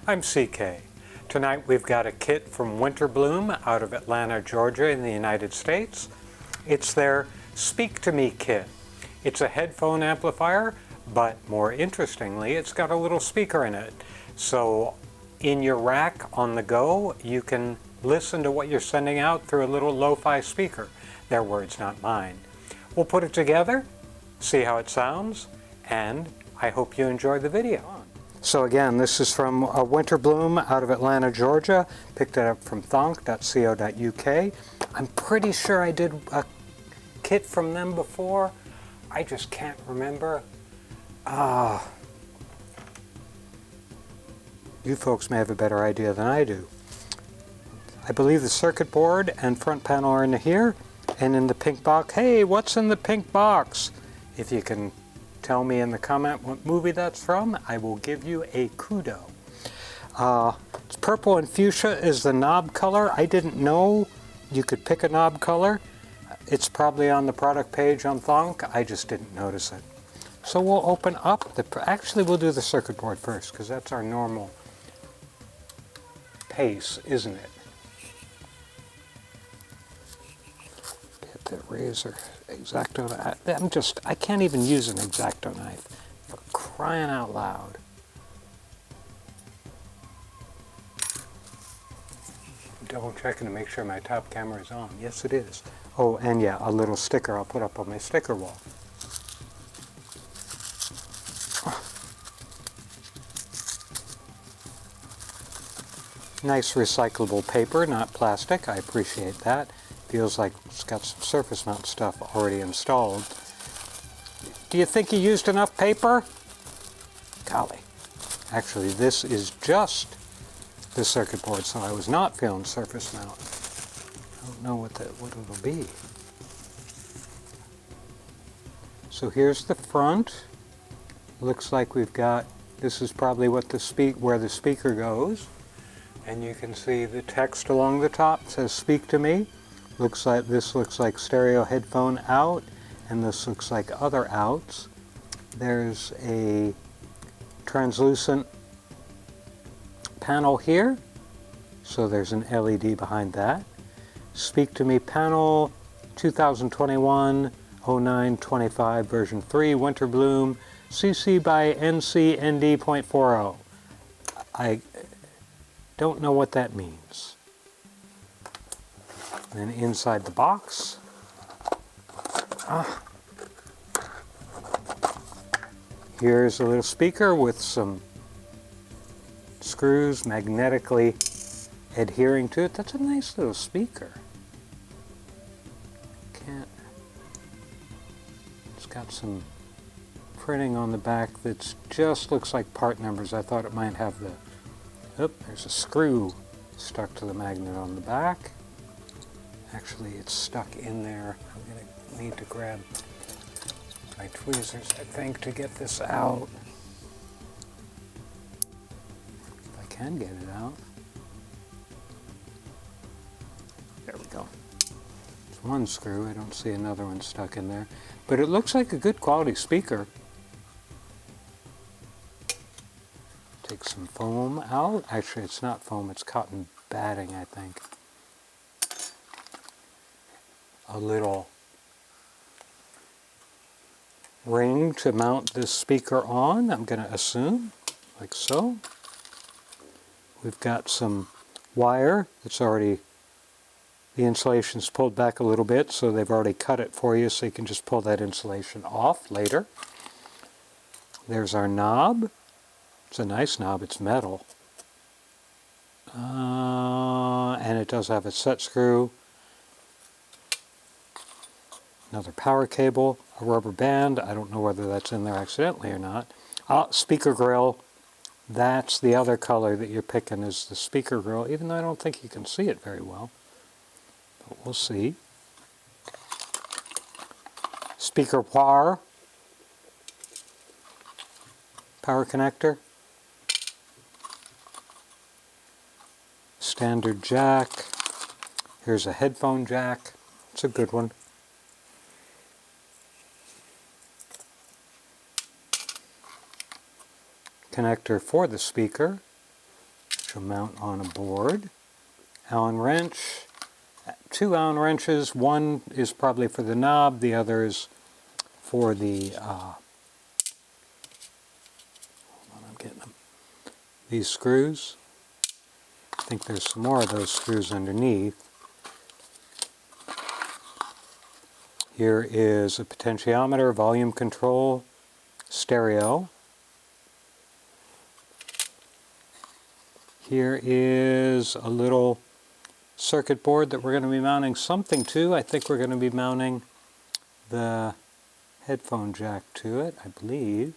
I'm CK. Tonight we've got a kit from Winterbloom out of Atlanta, Georgia in the United States. It's their Speak to Me kit. It's a headphone amplifier, but more interestingly, it's got a little speaker in it. So in your rack on the go, you can listen to what you're sending out through a little lo-fi speaker. Their words, not mine. We'll put it together, see how it sounds, and I hope you enjoy the video. So again, this is from Winterbloom out of Atlanta, Georgia. Picked it up from thonk.co.uk. I'm pretty sure I did a kit from them before. I just can't remember. You folks may have a better idea than I do. I believe the circuit board and front panel are in here, and in the pink box. Hey, what's in the pink box? If you can tell me in the comment what movie that's from, I will give you a kudo. It's purple and fuchsia is the knob color. I didn't know you could pick a knob color. It's probably on the product page on Thonk. I just didn't notice it. So we'll open up actually we'll do the circuit board first, because that's our normal pace, isn't it? Get the razor. X-Acto knife. I can't even use an X-Acto knife, for crying out loud. Double checking to make sure my top camera is on. Yes, it is. Oh, and yeah, a little sticker I'll put up on my sticker wall. Nice recyclable paper, not plastic. I appreciate that. Feels like it's got some surface mount stuff already installed. Do you think you used enough paper? Golly. Actually, this is just the circuit board, so I was not feeling surface mount. I don't know what it'll be. So here's the front. Looks like we've got, this is probably what where the speaker goes. And you can see the text along the top says "Speak to Me." This looks like stereo headphone out, and this looks like other outs. There's a translucent panel here, so there's an LED behind that. Speak to Me panel 2021-09-25 version 3 Winterbloom CC by NC ND.40. I don't know what that means. And inside the box, here's a little speaker with some screws magnetically adhering to it. That's a nice little speaker. It's got some printing on the back that just looks like part numbers. I thought it might have there's a screw stuck to the magnet on the back. Actually, it's stuck in there. I'm going to need to grab my tweezers, I think, to get this out. If I can get it out. There we go. There's one screw. I don't see another one stuck in there. But it looks like a good quality speaker. Take some foam out. Actually, it's not foam, it's cotton batting, I think. A little ring to mount this speaker on, I'm going to assume, like so. We've got some wire that's already, the insulation's pulled back a little bit, so they've already cut it for you, so you can just pull that insulation off later. There's our knob. It's a nice knob, it's metal. And it does have a set screw. Another power cable, a rubber band. I don't know whether that's in there accidentally or not. Speaker grill. That's the other color that you're picking is the speaker grill, even though I don't think you can see it very well. But we'll see. Speaker power connector. Standard jack. Here's a headphone jack. It's a good one. connector for the speaker, which will mount on a board. Allen wrench, 2 Allen wrenches. One is probably for the knob, the other is for the, hold on, I'm getting them. These screws. I think there's some more of those screws underneath. Here is a potentiometer, volume control, stereo. Here is a little circuit board that we're going to be mounting something to. I think we're going to be mounting the headphone jack to it, I believe.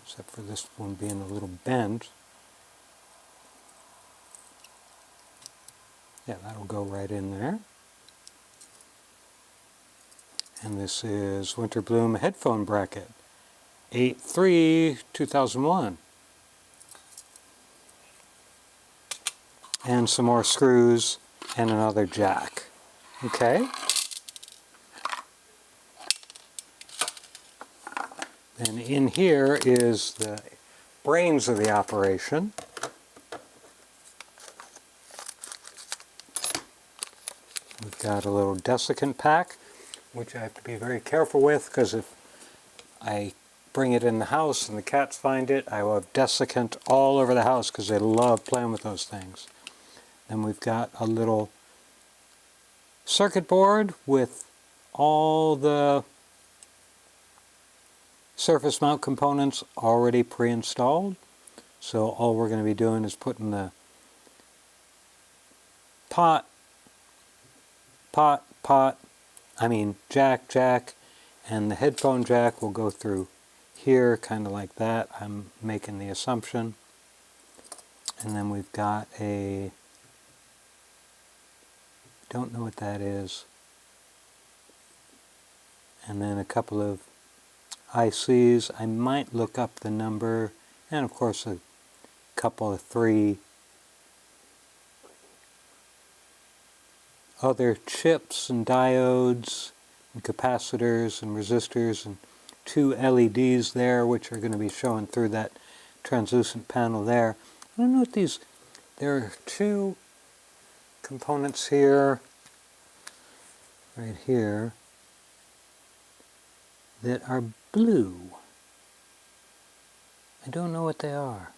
Except for this one being a little bent. Yeah, that'll go right in there. And this is Winterbloom headphone bracket, 8/3/2001. And some more screws and another jack. Okay? And in here is the brains of the operation. We've got a little desiccant pack, which I have to be very careful with, because if I bring it in the house and the cats find it, I will have desiccant all over the house, because they love playing with those things. Then we've got a little circuit board with all the surface mount components already pre-installed. So all we're going to be doing is putting the jack, and the headphone jack will go through here, kind of like that. I'm making the assumption. And then we've got a, don't know what that is. And then a couple of ICs. I might look up the number, and of course a couple of 3 other chips and diodes and capacitors and resistors, and 2 LEDs there, which are going to be showing through that translucent panel there. I don't know what these, there are 2 components here, right here, that are blue. I don't know what they are.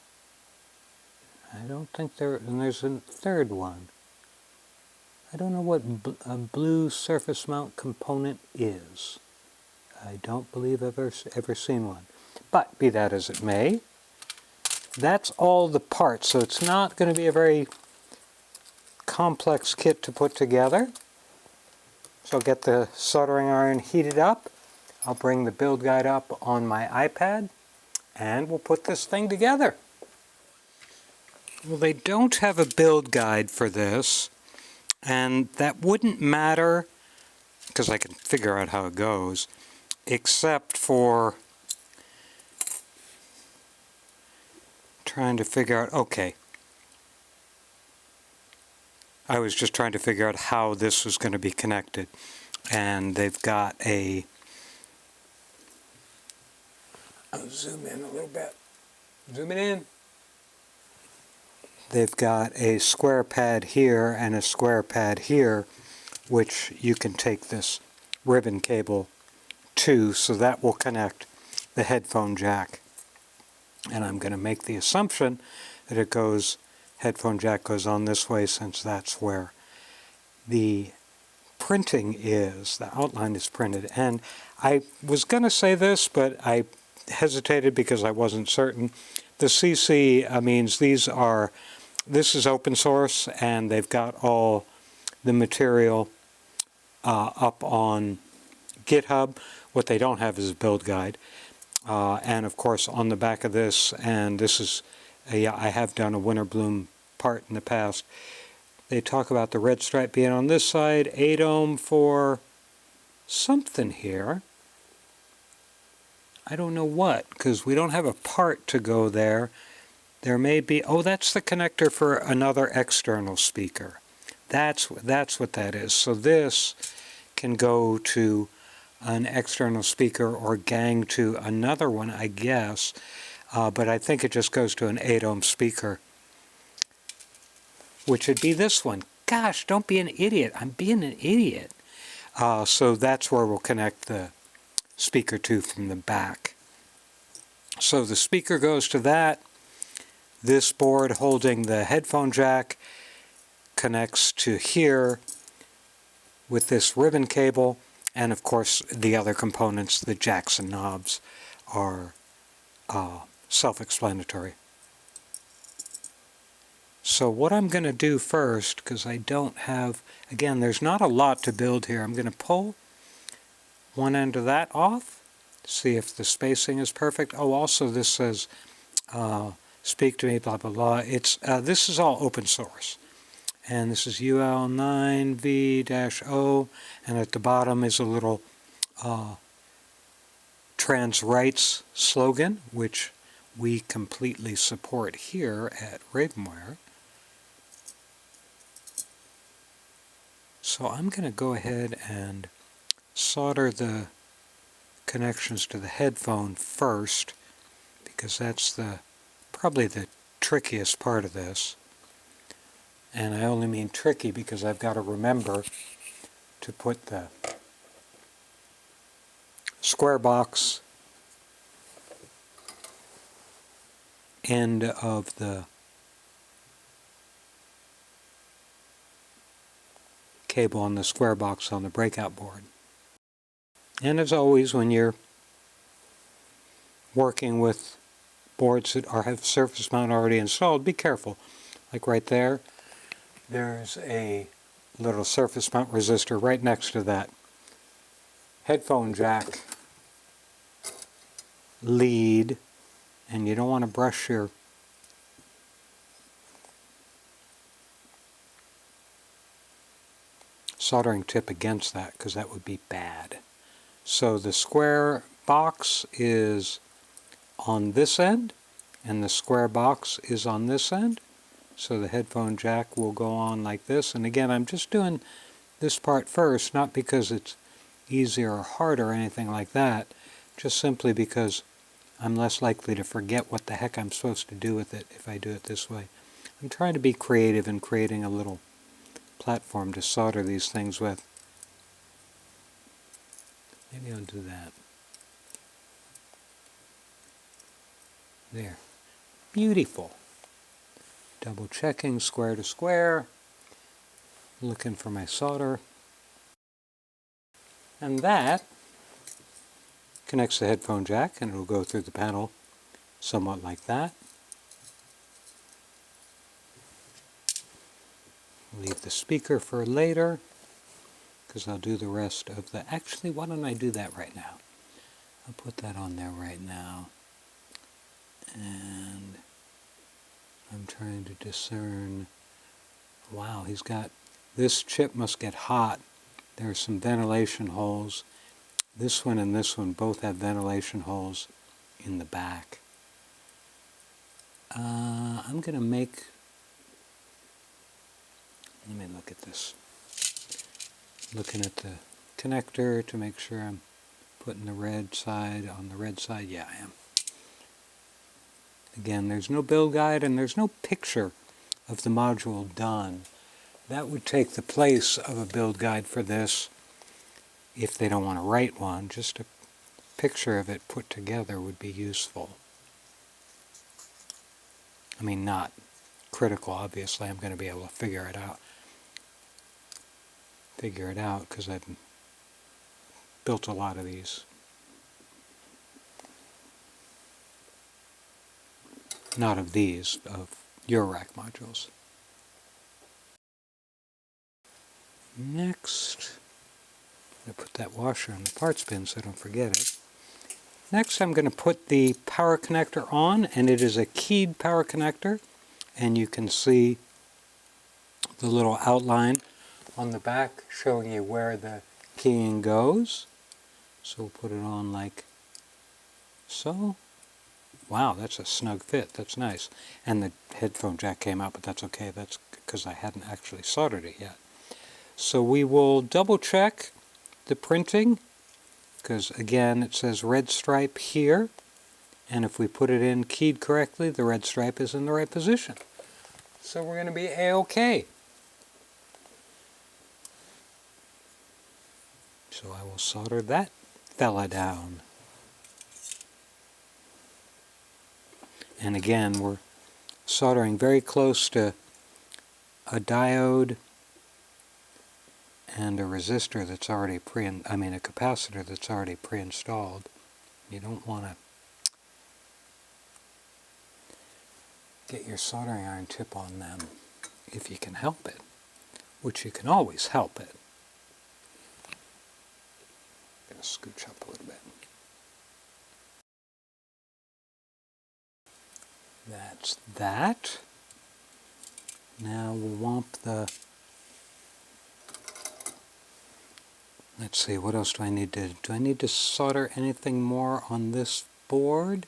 I don't think they're, and there's a third one. I don't know what a blue surface mount component is. I don't believe I've ever seen one. But be that as it may, that's all the parts, so it's not going to be a very complex kit to put together. So I'll get the soldering iron heated up. I'll bring the build guide up on my iPad, and we'll put this thing together. Well, they don't have a build guide for this, and that wouldn't matter, because I can figure out how it goes, except for trying to figure out, okay, I was just trying to figure out how this was going to be connected, and they've got a, I'll zoom in a little bit, zoom it in. They've got a square pad here and a square pad here, which you can take this ribbon cable to, so that will connect the headphone jack. And I'm going to make the assumption that it goes, headphone jack goes on this way, since that's where the printing is, the outline is printed. And I was going to say this, but I hesitated because I wasn't certain. The CC means this is open source, and they've got all the material up on GitHub. What they don't have is a build guide. And of course on the back of this, and this is, I have done a Winterbloom part in the past, they talk about the red stripe being on this side, 8 ohm for something here. I don't know what, because we don't have a part to go there. There may be, oh, that's the connector for another external speaker. That's what that is. So this can go to an external speaker or gang to another one, I guess, but I think it just goes to an 8 ohm speaker, which would be this one. Gosh, don't be an idiot. I'm being an idiot. So that's where we'll connect the speaker to from the back. So the speaker goes to that. This board holding the headphone jack connects to here with this ribbon cable, and of course the other components, the jacks and knobs, are self-explanatory. So what I'm going to do first, because I don't have, again, there's not a lot to build here, I'm going to pull one end of that off, see if the spacing is perfect. Oh, also this says, speak to me, blah, blah, blah. This is all open source. And this is UL9V-O, and at the bottom is a little trans rights slogan, which we completely support here at Ravenwire. So I'm going to go ahead and solder the connections to the headphone first, because that's probably the trickiest part of this. And I only mean tricky because I've got to remember to put the square box end of the cable on the square box on the breakout board. And as always, when you're working with boards that have surface mount already installed, be careful. Like right there, there's a little surface mount resistor right next to that headphone jack lead, and you don't want to brush your soldering tip against that, because that would be bad. So the square box is on this end, and the square box is on this end. So the headphone jack will go on like this. And again, I'm just doing this part first, not because it's easier or harder or anything like that, just simply because I'm less likely to forget what the heck I'm supposed to do with it if I do it this way. I'm trying to be creative in creating a little platform to solder these things with. Maybe I'll do that. There. Beautiful. Double checking square to square. Looking for my solder. And that connects the headphone jack, and it will go through the panel somewhat like that. Leave the speaker for later, because I'll do the rest of the... Actually, why don't I do that right now? I'll put that on there right now. And I'm trying to discern... Wow, he's got... This chip must get hot. There are some ventilation holes. This one and this one both have ventilation holes in the back. I'm going to make... Let me look at this. Looking at the connector to make sure I'm putting the red side on the red side. Yeah, I am. Again, there's no build guide and there's no picture of the module done. That would take the place of a build guide for this if they don't want to write one. Just a picture of it put together would be useful. I mean, not critical, obviously. I'm going to be able to figure it out because I've built a lot of these. Not of these, of euurorack modules. Next, I'm going to put that washer on the parts bin so I don't forget it. Next, I'm going to put the power connector on, and it is a keyed power connector, and you can see the little outline on the back showing you where the keying goes. So we'll put it on like so. Wow, that's a snug fit. That's nice. And the headphone jack came out, but that's okay. That's because I hadn't actually soldered it yet. So we will double check the printing because again it says red stripe here, and if we put it in keyed correctly, the red stripe is in the right position. So we're going to be A-OK. So I will solder that fella down. And again, we're soldering very close to a diode and a resistor that's already a capacitor that's already pre-installed. You don't want to get your soldering iron tip on them if you can help it, which you can always help it. I'm going to scooch up a little bit. That's that. Now we'll womp the... Let's see, what else do I need to... Do I need to solder anything more on this board?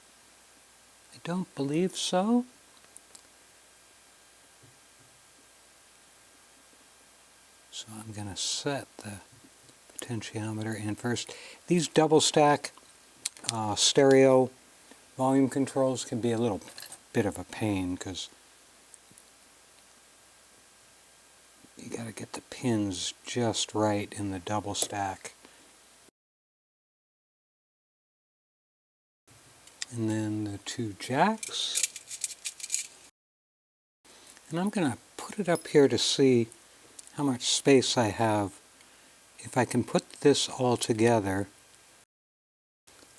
I don't believe so. So I'm going to set the potentiometer in first. These double stack stereo volume controls can be a little bit of a pain because you got to get the pins just right in the double stack. And then the two jacks. And I'm going to put it up here to see how much space I have. If I can put this all together,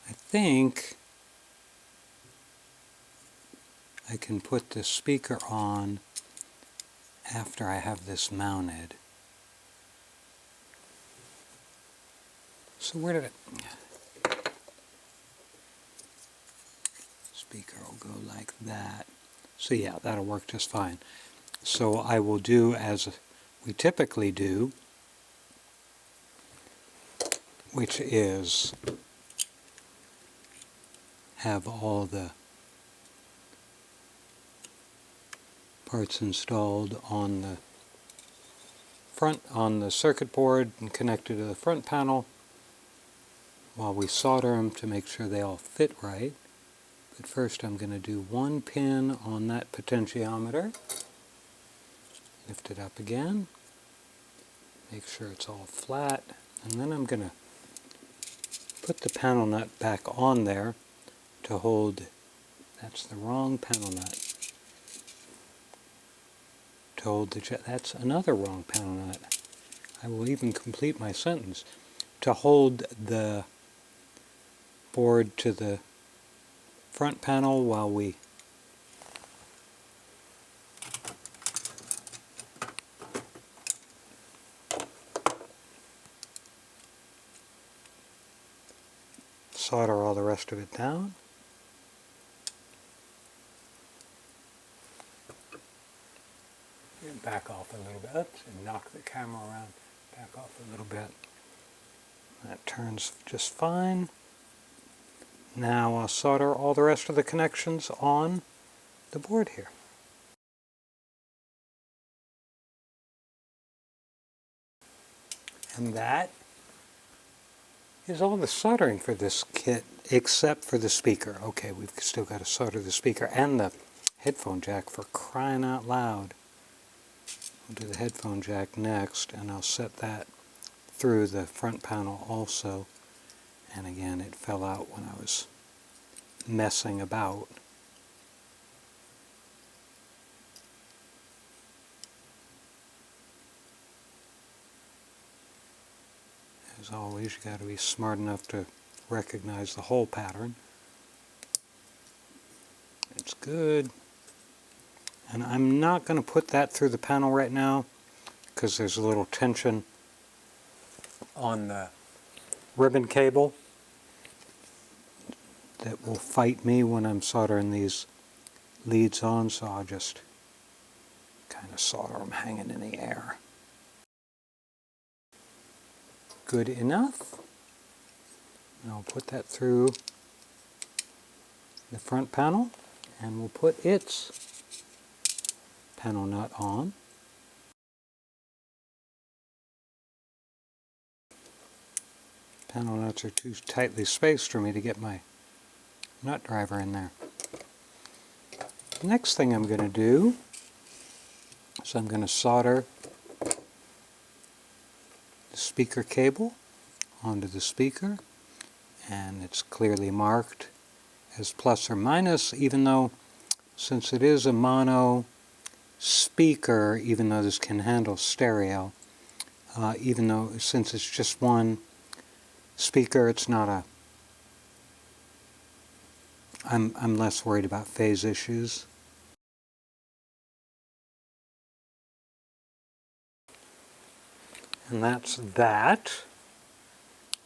I think I can put the speaker on after I have this mounted. So where did it... Speaker will go like that. So yeah, that'll work just fine. So I will do as we typically do, which is have all the parts installed on the front, on the circuit board and connected to the front panel while we solder them to make sure they all fit right. But first I'm going to do one pin on that potentiometer. Lift it up again. Make sure it's all flat. And then I'm going to put the panel nut back on there to hold, that's the wrong panel nut, to hold the, that's another wrong panel nut. I will even complete my sentence. To hold the board to the front panel while we solder all the rest of it down. Back off a little bit. Oops, and knock the camera around. Back off a little bit. That turns just fine. Now I'll solder all the rest of the connections on the board here. And that is all the soldering for this kit, except for the speaker. Okay, we've still got to solder the speaker and the headphone jack, for crying out loud. We'll do the headphone jack next, and I'll set that through the front panel also. And again, it fell out when I was messing about. As always, you got to be smart enough to recognize the hole pattern. It's good. And I'm not going to put that through the panel right now because there's a little tension on the ribbon cable that will fight me when I'm soldering these leads on, so I'll just kind of solder them hanging in the air. Good enough. And I'll put that through the front panel, and we'll put its panel nut on. Panel nuts are too tightly spaced for me to get my nut driver in there. The next thing I'm going to do is I'm going to solder the speaker cable onto the speaker, and it's clearly marked as plus or minus, even though since it is a mono speaker, even though this can handle stereo, even though since it's just one speaker, it's not a I'm less worried about phase issues. And that's that.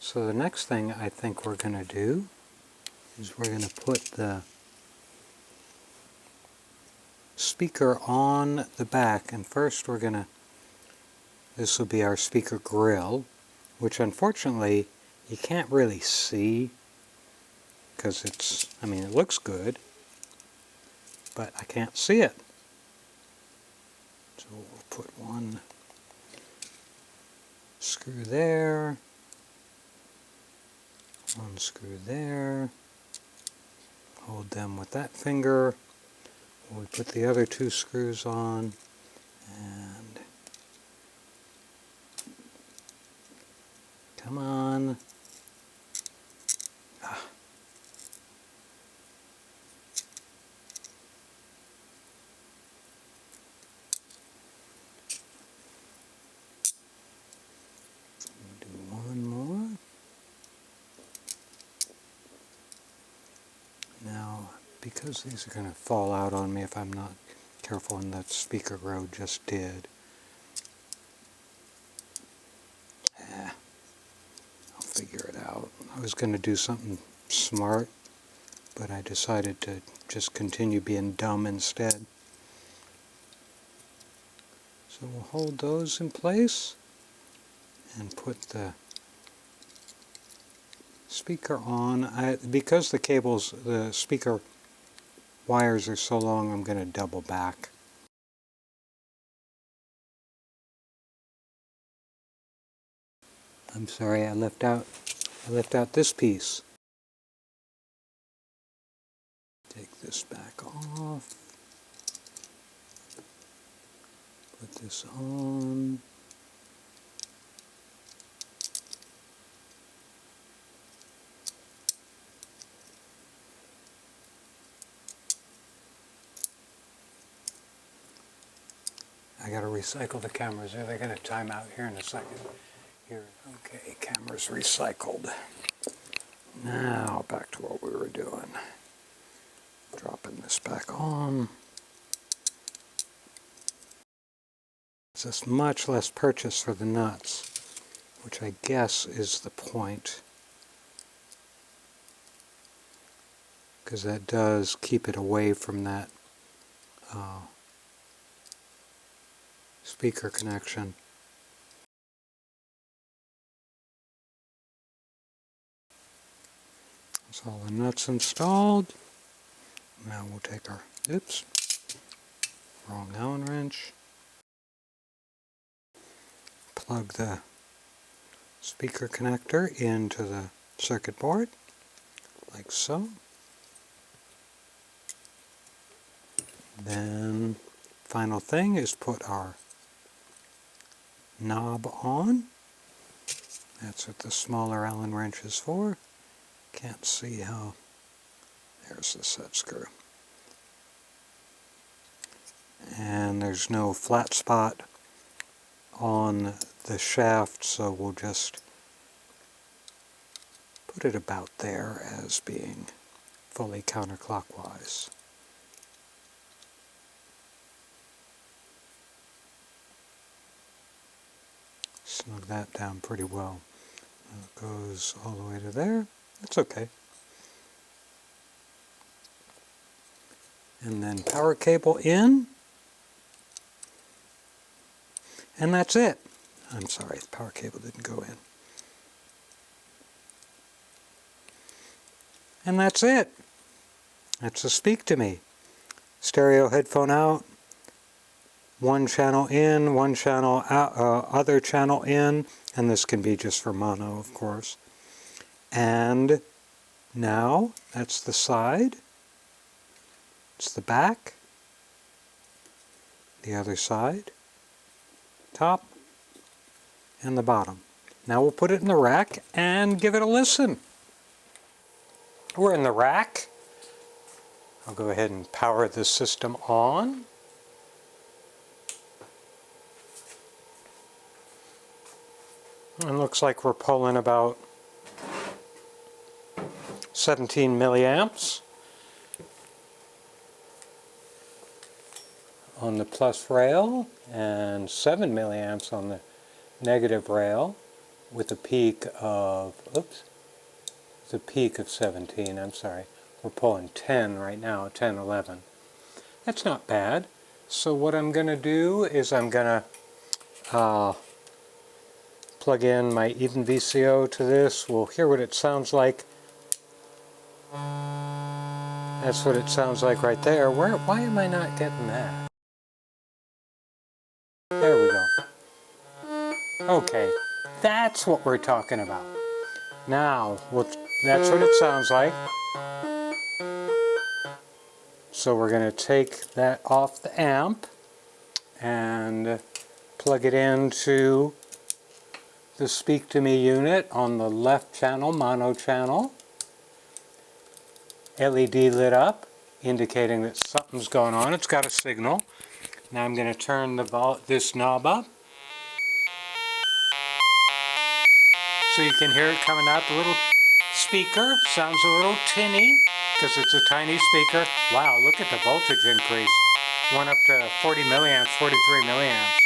So the next thing I think we're going to do is we're going to put the speaker on the back, and first we're going to, this will be our speaker grill, which unfortunately you can't really see because it's, I mean, it looks good, but I can't see it. So we'll put one screw there, one screw there, hold them with that finger. We put the other two screws on, and come on. Do one more. Now, because these are going to fall out on me if I'm not careful, and that speaker grow just did. I'll figure it out. I was going to do something smart, but I decided to just continue being dumb instead. So we'll hold those in place and put the speaker on. Because the cables, the speaker wires are so long, I'm going to double back. I'm sorry, I left out this piece. Take this back off. Put this on. I gotta recycle the cameras. Are they gonna time out here in a second? Here, okay, cameras recycled. Now back to what we were doing. Dropping this back on. It's just much less purchase for the nuts, which I guess is the point, because that does keep it away from that speaker connection. That's all the nuts installed. Now we'll take our, oops, wrong Allen wrench. Plug the speaker connector into the circuit board, like so. Then, final thing is put our knob on. That's what the smaller Allen wrench is for. Can't see how. There's the set screw. And there's no flat spot on the shaft, so we'll just put it about there as being fully counterclockwise. Snug that down pretty well. It goes all the way to there. That's okay. And then power cable in. And that's it. I'm sorry, the power cable didn't go in. And that's it. That's the Speak to Me. Stereo headphone out. One channel in, one channel out, other channel in. And this can be just for mono, of course. And now that's the side. It's the back. The other side. Top. And the bottom. Now we'll put it in the rack and give it a listen. We're in the rack. I'll go ahead and power the system on. And looks like we're pulling about 17 milliamps on the plus rail and 7 milliamps on the negative rail with a peak of, oops, it's a peak of 17, I'm sorry. We're pulling 10 right now, 10, 11. That's not bad. So what I'm going to do is I'm going to plug in my even VCO to this. We'll hear what it sounds like. That's what it sounds like right there. Why am I not getting that? There we go. Okay, that's what we're talking about. Now, that's what it sounds like. So we're going to take that off the amp and plug it into the Speak to Me unit on the left channel, mono channel. LED lit up, indicating that something's going on. It's got a signal. Now I'm going to turn this knob up so you can hear it coming out the little speaker. Sounds a little tinny because it's a tiny speaker. Wow, look at the voltage increase. Went up to 40 milliamps, 43 milliamps.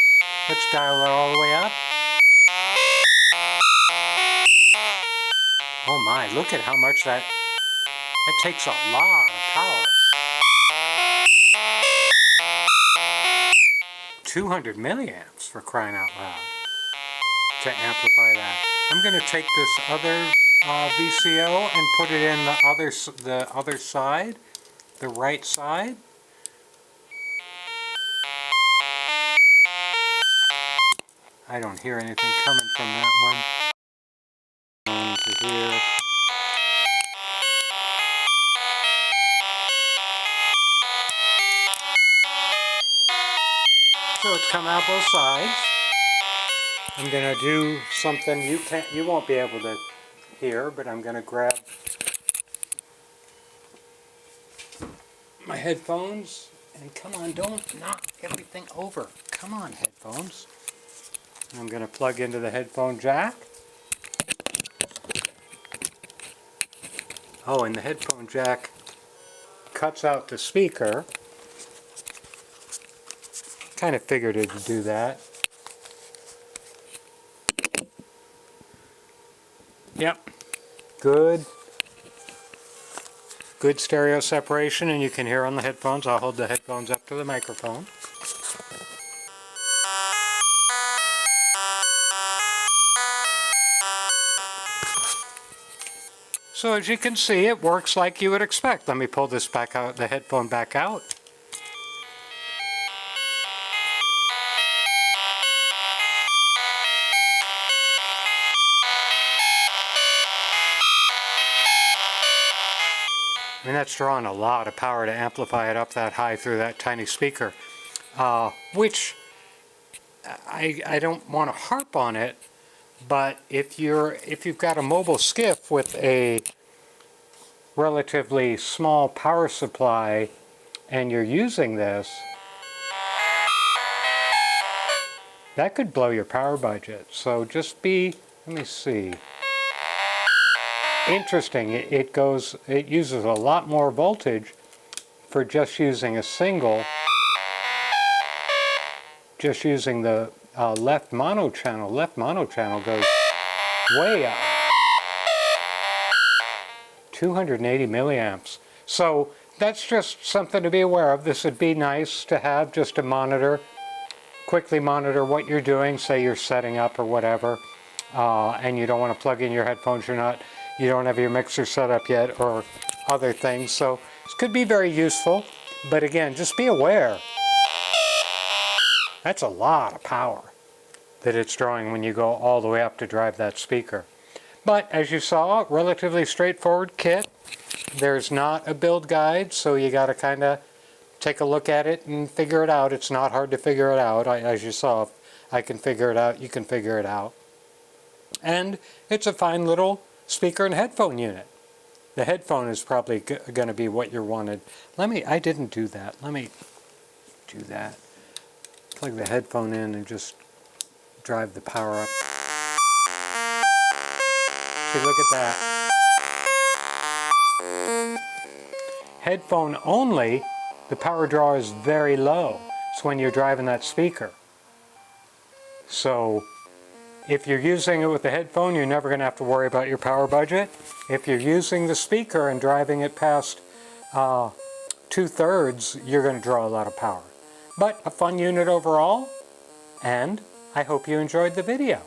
Let's dial it all the way up. Oh my, look at how much that takes a lot of power. 200 milliamps for crying out loud to amplify that. I'm going to take this other VCO and put it in the other side, the right side. I don't hear anything coming from that one. To here. So it's come out both sides. I'm going to do something you won't be able to hear, but I'm going to grab my headphones and come on, don't knock everything over. Come on, headphones. I'm going to plug into the headphone jack. Oh, and the headphone jack cuts out the speaker. Kind of figured it'd do that. Yep. Good stereo separation, and you can hear on the headphones. I'll hold the headphones up to the microphone. So as you can see, it works like you would expect. Let me pull this back out, the headphone back out. I mean, that's drawing a lot of power to amplify it up that high through that tiny speaker, which I don't want to harp on it, but if you've got a mobile skiff with a relatively small power supply and you're using this, that could blow your power budget. So just let me see. Interesting, it uses a lot more voltage for just using a single, just using the left mono channel. Left mono channel goes way up. 280 milliamps. So that's just something to be aware of. This would be nice to have just to monitor, quickly monitor what you're doing. Say you're setting up or whatever, and you don't want to plug in your headphones, you don't have your mixer set up yet or other things. So this could be very useful, but again, just be aware. That's a lot of power that it's drawing when you go all the way up to drive that speaker. But as you saw, relatively straightforward kit. There's not a build guide, so you got to kind of take a look at it and figure it out. It's not hard to figure it out. As you saw, if I can figure it out, you can figure it out. And it's a fine little speaker and headphone unit. The headphone is probably going to be what you're wanted. I didn't do that. Let me do that. Plug the headphone in and just drive the power up. See, look at that. Headphone only, the power draw is very low. It's when you're driving that speaker. So if you're using it with the headphone, you're never going to have to worry about your power budget. If you're using the speaker and driving it past 2/3, you're going to draw a lot of power. But a fun unit overall, and I hope you enjoyed the video.